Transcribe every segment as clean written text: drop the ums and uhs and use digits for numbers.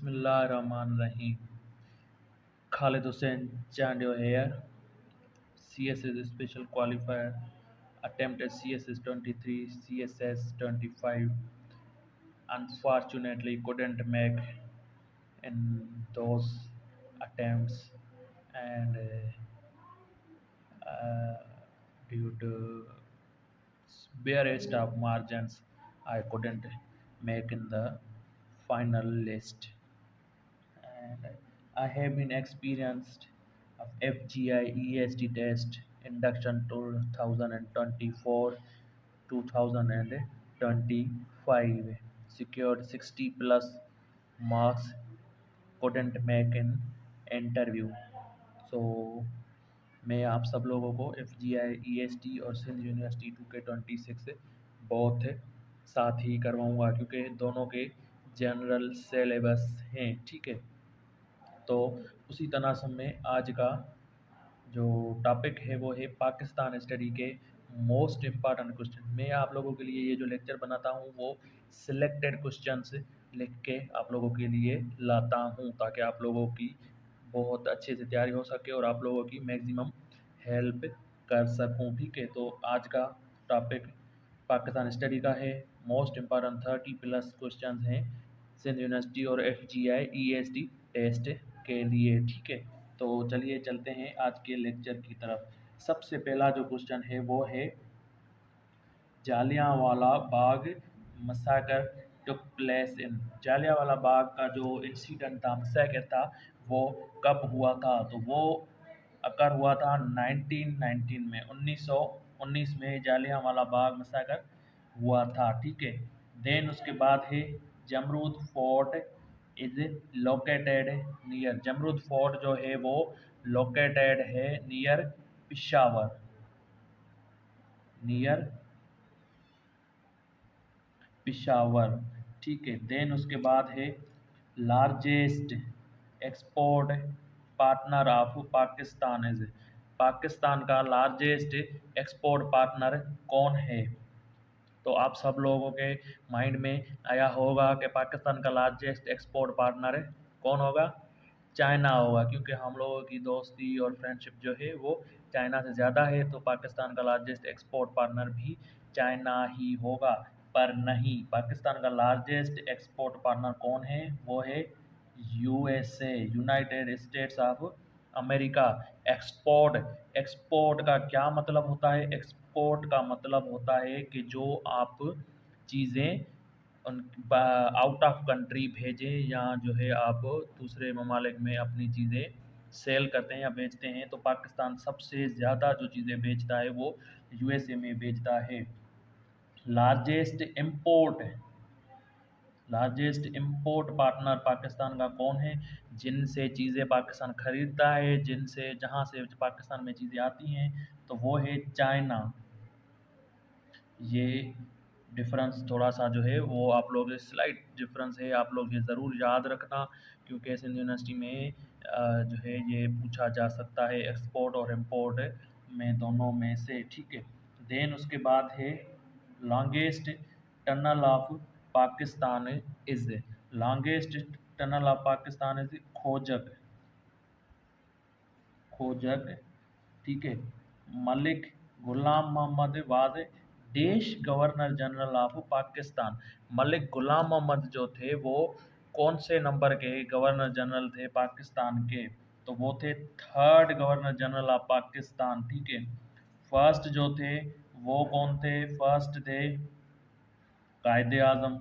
Bismillahirrahmanirrahim. Khalid Hussain Chandio here. CSS Special Qualifier. Attempted CSS 23, CSS 25. Unfortunately, couldn't make in those attempts, and uh, due to barest of margins, I couldn't make in the final list. And I have been experienced of FGI ESD test induction 2024 2025, secured 60 plus marks, couldn't make an interview. So मैं आप सब लोगों को FGI EST और Sindh university 2K26 बहुत साथ ही करवाऊंगा, क्योंकि दोनों के जनरल सिलेबस हैं, ठीक है। तो उसी तनासब में आज का जो टॉपिक है वो है पाकिस्तान स्टडी के मोस्ट इम्पॉर्टेंट क्वेश्चन। मैं आप लोगों के लिए ये जो लेक्चर बनाता हूँ वो सिलेक्टेड क्वेश्चंस लिख के आप लोगों के लिए लाता हूँ, ताकि आप लोगों की बहुत अच्छे से तैयारी हो सके और आप लोगों की मैक्सिमम हेल्प कर सकूँ, ठीक है। तो आज का टॉपिक पाकिस्तान स्टडी का है। मोस्ट इम्पॉर्टेंट 30 प्लस क्वेश्चन हैं सिंध यूनिवर्सिटी और FGI ESD टेस्ट के लिए, ठीक है। तो चलिए चलते हैं आज के लेक्चर की तरफ। सबसे पहला जो क्वेश्चन है वो है Jallianwala Bagh massacre took place in. Jallianwala Bagh का जो इंसिडेंट था, मसाकर था, वो कब हुआ था? तो वो अकर हुआ था 1919 में, 1919 में जालियांवाला बाग मसाकर हुआ था, ठीक है। देन उसके बाद है Jamrud fort is located near. Jamrud fort जो है वो लोकेटेड है नियर पिशावर, नियर पिशावर, ठीक है। देन उसके बाद है largest export partner of Pakistan is. Pakistan का लार्जेस्ट एक्सपोर्ट पार्टनर कौन है? तो आप सब लोगों के माइंड में आया होगा कि पाकिस्तान का लार्जेस्ट एक्सपोर्ट पार्टनर कौन होगा? चाइना होगा, क्योंकि हम लोगों की दोस्ती और फ्रेंडशिप जो है वो चाइना से ज़्यादा है, तो पाकिस्तान का लार्जेस्ट एक्सपोर्ट पार्टनर भी चाइना ही होगा। पर नहीं, पाकिस्तान का लार्जेस्ट एक्सपोर्ट पार्टनर कौन है? वो है USA, United states of America. Export, export का क्या मतलब होता है? एक्सपोर्ट का मतलब होता है कि जो आप चीज़ें उन आउट ऑफ कंट्री भेजें, या जो है आप दूसरे ममालिक में अपनी चीज़ें सेल करते हैं या बेचते हैं, तो पाकिस्तान सबसे ज़्यादा जो चीज़ें बेचता है वो USA में बेचता है। Largest import, largest import partner Pakistan का कौन है? जिनसे चीज़ें पाकिस्तान खरीदता है, जिनसे जहाँ से पाकिस्तान में चीज़ें आती हैं, तो वो है चाइना। ये डिफरेंस थोड़ा सा जो है वो आप लोग स्लाइट डिफरेंस है, आप लोग ये ज़रूर याद रखना, क्योंकि सिंध यूनिवर्सिटी में जो है ये पूछा जा सकता है एक्सपोर्ट और इम्पोर्ट में, दोनों में से, ठीक है। देन उसके बाद है longest tunnel of Pakistan is. Longest tunnel of Pakistan is Khojak, Khojak, ठीक है। मलिक गुलाम मोहम्मद वाज देश governor general of Pakistan. Malik Ghulam Mohammad जो थे वो कौन से नंबर के गवर्नर जनरल थे पाकिस्तान के? तो वो थे third governor general of Pakistan, ठीक है। फर्स्ट जो थे वो कौन थे? फर्स्ट थे कायदे आजम।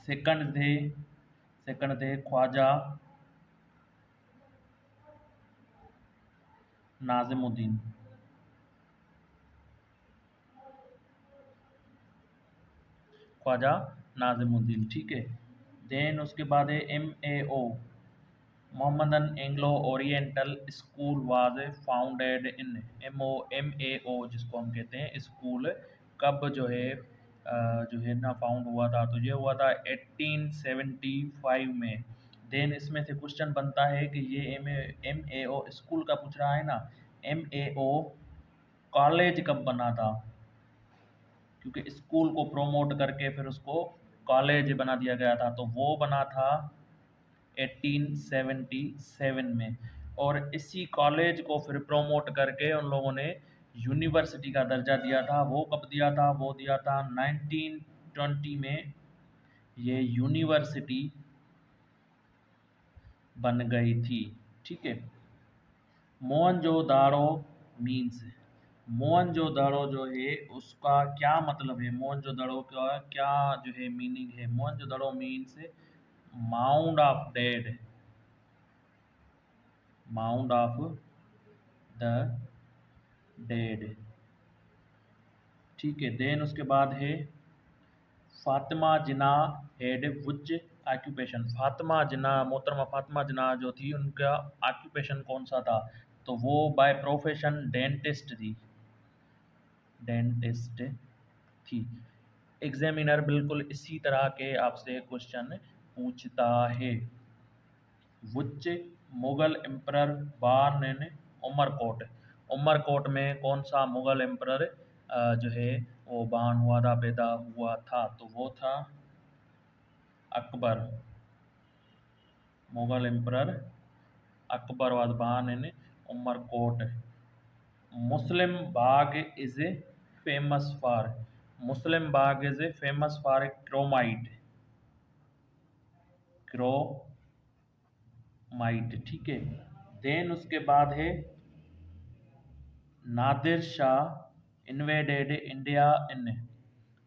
सेकंड थे, सेकंड थे ख्वाजा नाजिमुद्दीन। ख्वाजा नाजिमुद्दीन, ठीक है। देन उसके बाद है MAO, Mohammedan Anglo oriental school was founded in. MAO जिसको हम कहते हैं स्कूल, कब जो है जो है ना फाउंड हुआ था? तो ये हुआ था 1875 में। देन इसमें से क्वेश्चन बनता है कि ये MAO स्कूल का पूछ रहा है ना, MAO कॉलेज कब बना था? क्योंकि स्कूल को प्रोमोट करके फिर उसको कॉलेज बना दिया गया था, तो वो बना था 1877 में। और इसी कॉलेज को फिर प्रोमोट करके उन लोगों ने यूनिवर्सिटी का दर्जा दिया था। वो कब दिया था? वो दिया था 1920 में। ये यूनिवर्सिटी बन गई थी। ठीक है। मोहनजोदाड़ो मीन्स, मोहनजोदाड़ो जो है उसका क्या मतलब है? मोहनजोदाड़ो का क्या जो है मीनिंग है? Mohenjodaro means mound of dead, mound of the dead. ठीक है। देन उसके बाद है फातिमा जिन्ना हेड विच ऑक्यूपेशन। फातिमा जिन्ना, मोहतरमा फातिमा जिन्ना जो थी, उनका ऑक्यूपेशन कौन सा था? तो वो बाय प्रोफेशन डेंटिस्ट थी, डेंटिस्ट थी। एग्जामिनर बिल्कुल इसी तरह के आपसे क्वेश्चन पूछता है। Which Mughal emperor born in Umarkot. Umarkot में कौन सा मुगल एम्परर जो है वो बॉर्न हुआ था, पैदा हुआ था? तो वो था Akbar. Mughal emperor Akbar was born in Umarkot. Muslim Bagh is famous for, Muslim Bagh is famous for chromite, chromite. ठीक है। देन उसके बाद है Nadir Shah invaded India in.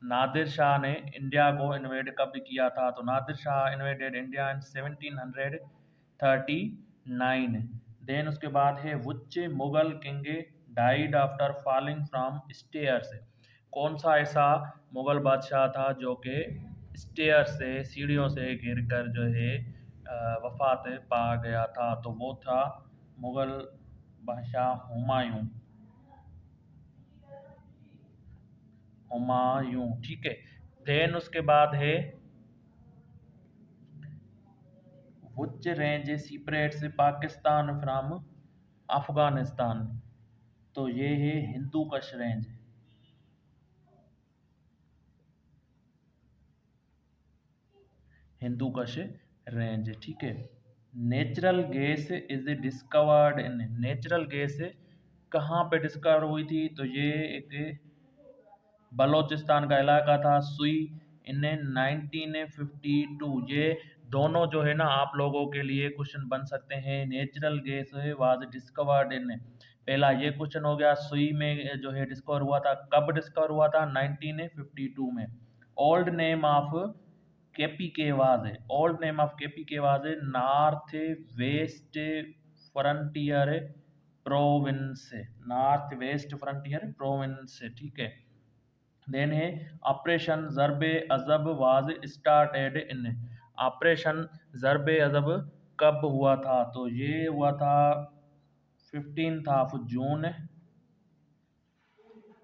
Nadir Shah ने इंडिया को इन्वेड कब किया था? तो Nadir Shah invaded India in 1739। Then उसके बाद है which Mughal king died after falling from stairs. कौन सा ऐसा मुगल बादशाह था जो कि स्टेयर से, सीढ़ियों से गिर कर जो है वफात पा गया था? तो वो था मुगल बादशाह हुमायूं, हुमायूं। ठीक है। देन उसके बाद है which range separates Pakistan from Afghanistan. तो ये है हिंदू कश रेंज, हिंदू कश रेंज। ठीक है। Natural gas is discovered in, natural gas कहाँ पे डिस्कवर हुई थी? तो ये एक बलोचिस्तान का इलाका था, सुई, इन 1952। ये दोनों जो है ना आप लोगों के लिए क्वेश्चन बन सकते हैं। Natural gas was discovered in, पहला ये क्वेश्चन हो गया। सुई में जो है डिस्कवर हुआ था, कब डिस्कवर हुआ था? 1952 में। Old name of KP K was, old name of KP K was north west frontier province, north west frontier province. ठीक है। देन है operation Zarbe Azb was started in, operation Zarbe Azb कब हुआ था? तो ये हुआ था 15 ऑफ जून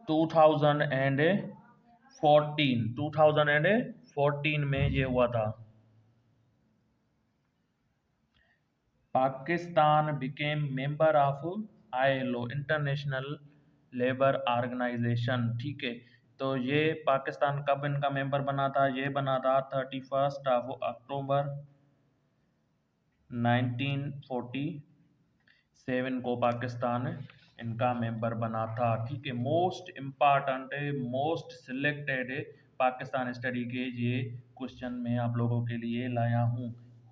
2014, 2014 में ये हुआ था। Pakistan became member of ILO, international labour organisation. ठीक है। तो ये पाकिस्तान कब इनका मेंबर बना था? ये बना था 31 ऑफ अक्टूबर 1947 को पाकिस्तान इनका मेंबर बना था। ठीक है। Most important, most selected Pakistan study के ये क्वेश्चन मैं आप लोगों के लिए लाया हूँ।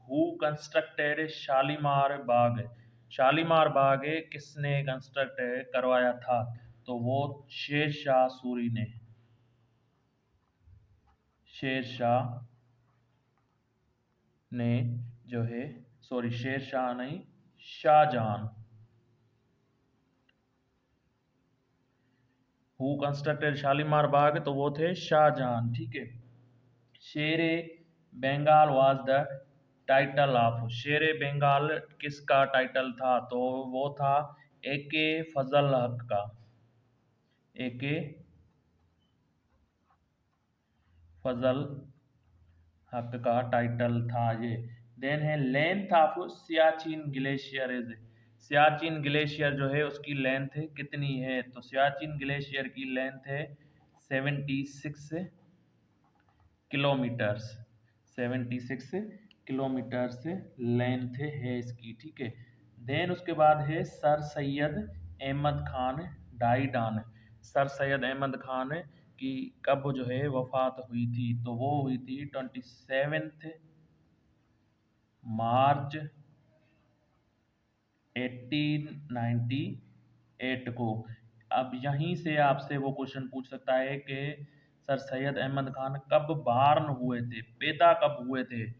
हु कंस्ट्रक्टेड शालीमार बाग, शालीमार बाग किसने कंस्ट्रक्ट करवाया था? तो वो शेर शाह सूरी ने, शेर शाह ने जो है, सॉरी शेर शाह नहीं, शाहजहां। Who constructed Shalimar Bagh? तो वो थे शाहजहां। ठीक है। Sher Bengal was the title of, Sher Bengal किसका टाइटल था? तो वो था AK फजल हक का, AK फजल हक का टाइटल था ये। देन है length of Siachen glacier is, Siachen glacier जो है उसकी लेंथ कितनी है? तो सियाचिन ग्लेशियर की लेंथ है 76 किलोमीटर्स, 76 किलोमीटर्स लेंथ है इसकी, ठीक है। देन उसके बाद है सर सैयद अहमद खान डाइडान। सर सैयद अहमद खान की कब जो है वफात हुई थी, तो वो हुई थी 27 मार्च 1898 को। अब यहीं से आपसे वो क्वेश्चन पूछ सकता है कि सर सैयद अहमद खान कब बार्न हुए थे, पैदा कब हुए थे,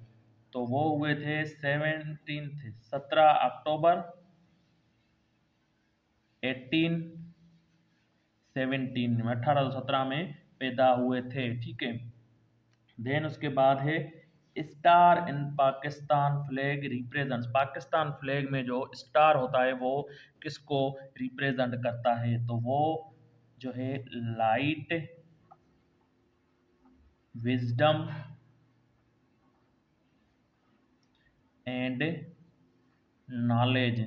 तो वो हुए थे 17 अक्टूबर 1817 में, 1817 में पैदा हुए थे, ठीक है। देन उसके बाद है star in Pakistan flag represents. Pakistan flag में जो स्टार होता है वो किसको रिप्रेजेंट करता है, तो वो जो है लाइट, विजडम एंड नॉलेज,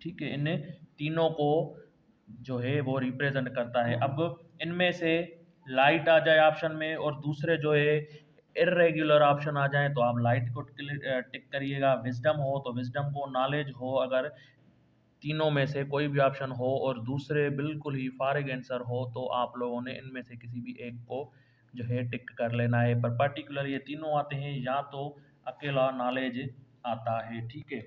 ठीक है। इन तीनों को जो है वो रिप्रेजेंट करता है। अब इनमें से लाइट आ जाए ऑप्शन में और दूसरे जो है इरेगुलर ऑप्शन आ जाए तो आप लाइट को टिक करिएगा, विजडम हो तो विजडम को, नॉलेज हो अगर तीनों में से कोई भी ऑप्शन हो और दूसरे बिल्कुल ही फारिग आंसर हो तो आप लोगों ने इनमें से किसी भी एक को जो है टिक कर लेना है। पर पर्टिकुलर ये तीनों आते हैं या तो अकेला नॉलेज आता है, ठीक है।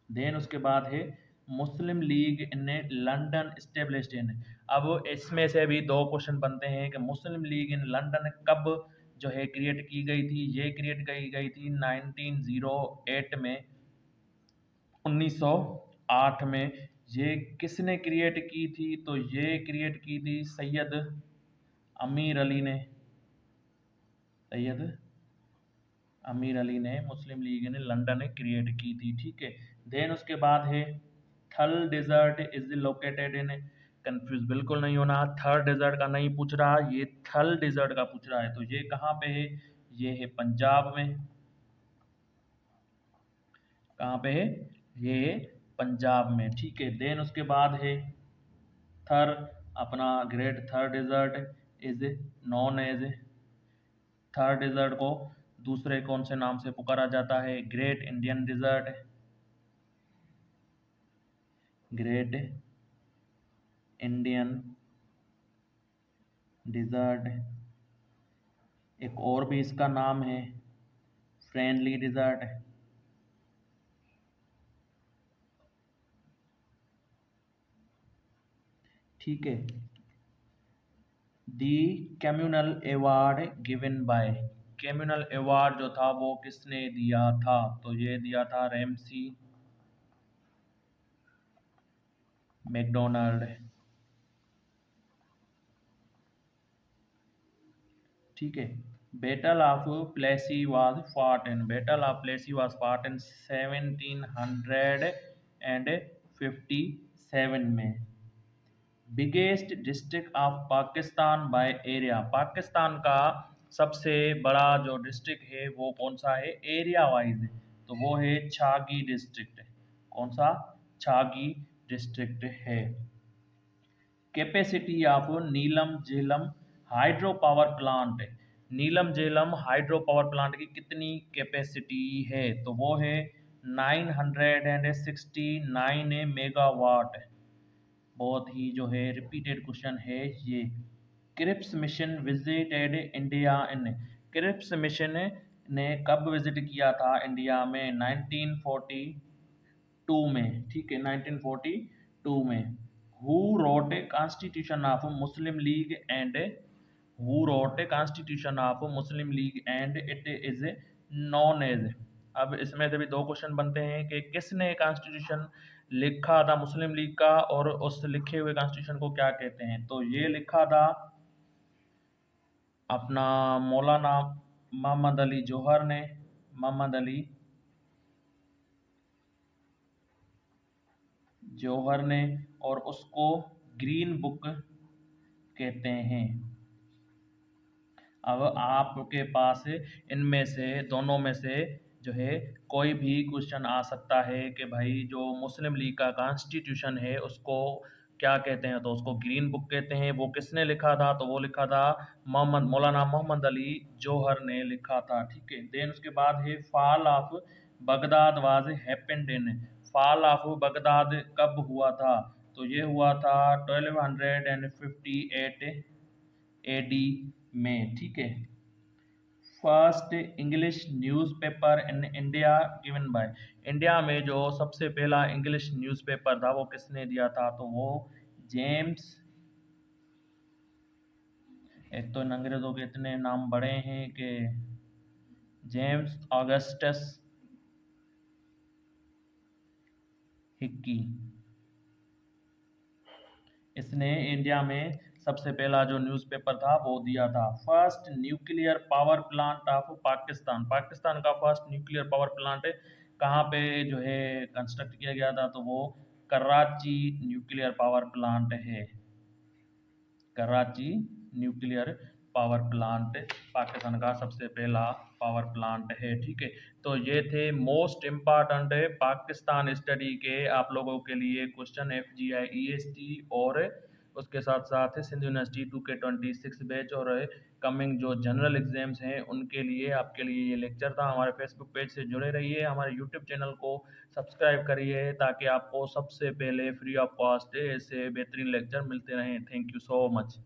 देन उसके बाद है मुस्लिम लीग इन लंदन स्टेब्लिश्ड इन। अब इसमें से भी दो क्वेश्चन बनते हैं कि मुस्लिम लीग इन लंदन कब जो है क्रिएट की गई थी। ये क्रिएट की गई थी 1908 में, 1908 में। ये किसने क्रिएट की थी, तो ये क्रिएट की थी सैयद अमीर अली ने, सैयद अमीर अली ने मुस्लिम लीग ने लंदन क्रिएट की थी, ठीक है। देन उसके बाद है Thal desert is located in, confuse बिल्कुल नहीं होना, थर डेजर्ट का नहीं पूछ रहा, ये थल डेजर्ट का पूछ रहा है। तो ये कहाँ पे है, ये है पंजाब में। कहाँ पे है, ये है पंजाब में, ठीक है। देन उसके बाद है थर, अपना great Thar desert is known as, Thar desert को दूसरे कौन से नाम से पुकारा जाता है, great Indian desert, great Indian desert. एक और भी इसका नाम है फ्रेंडली डेजर्ट, ठीक है। The communal award given by, communal award जो था वो किसने दिया था, तो ये दिया था रैमसी मैकडोनाल्ड, ठीक है। Battle of Plassey was fought in, battle of Plassey was fought in 1757 में। Biggest district of Pakistan by area, Pakistan का सबसे बड़ा जो डिस्ट्रिक्ट है वो कौन सा है एरिया वाइज, तो वो है छागी डिस्ट्रिक्ट। कौन सा, छागी डिस्ट्रिक्ट है। Capacity of Neelam Jhelum hydro power plant, Neelam Jhelum hydro power plant की कितनी कैपेसिटी है, तो वो है 969 मेगावाट। बहुत ही जो है रिपीटेड क्वेश्चन है ये। Cripps mission visited India in, Cripps mission ने कब विजिट किया था इंडिया में, 1942 में, ठीक है, 1942 में। Who wrote constitution of Muslim League and, who wrote constitution of Muslim League and it is known as. अब इसमें से भी दो क्वेश्चन बनते हैं कि किसने कॉन्स्टिट्यूशन लिखा था मुस्लिम लीग का और उस लिखे हुए कॉन्स्टिट्यूशन को क्या कहते हैं, तो ये लिखा था अपना मौलाना मोहम्मद अली जौहर ने, मोहम्मद अली जौहर ने, और उसको ग्रीन बुक कहते हैं। अब आपके पास इनमें से दोनों में से जो है कोई भी क्वेश्चन आ सकता है कि भाई जो मुस्लिम लीग का कॉन्स्टिट्यूशन है उसको क्या कहते हैं, तो उसको ग्रीन बुक कहते हैं। वो किसने लिखा था, तो वो लिखा था मौलाना मोहम्मद अली जौहर ने लिखा था, ठीक है। देन उसके बाद है fall of Baghdad was happened in, fall of Baghdad कब हुआ था, तो ये हुआ था 1258 एडी में, ठीक है। First English newspaper in India given by, India में जो सबसे पहला इंग्लिश न्यूज़पेपर था वो किसने दिया था, तो वो जेम्स, एक तो इन अंग्रेजों के इतने नाम बड़े हैं कि जेम्स ऑगस्टस हिक्की, इसने इंडिया में सबसे पहला जो न्यूज़पेपर था वो दिया था। First nuclear power plant of Pakistan, Pakistan का फर्स्ट न्यूक्लियर पावर प्लांट कहाँ पे जो है कंस्ट्रक्ट किया गया था, तो वो कराची न्यूक्लियर पावर प्लांट है, Karachi nuclear power plant Pakistan का सबसे पहला पावर प्लांट है, ठीक है। तो ये थे मोस्ट इम्पॉर्टेंट पाकिस्तान स्टडी के आप लोगों के लिए क्वेश्चन FGI EST, और उसके साथ साथ सिंधु यूनिवर्सिटी 2K26 बैच और कमिंग जो जनरल एग्जाम्स हैं उनके लिए आपके लिए ये लेक्चर था। हमारे फेसबुक पेज से जुड़े रहिए, हमारे यूट्यूब चैनल को सब्सक्राइब करिए ताकि आपको सबसे पहले फ्री ऑफ कॉस्ट ऐसे बेहतरीन लेक्चर मिलते रहें। Thank you so much.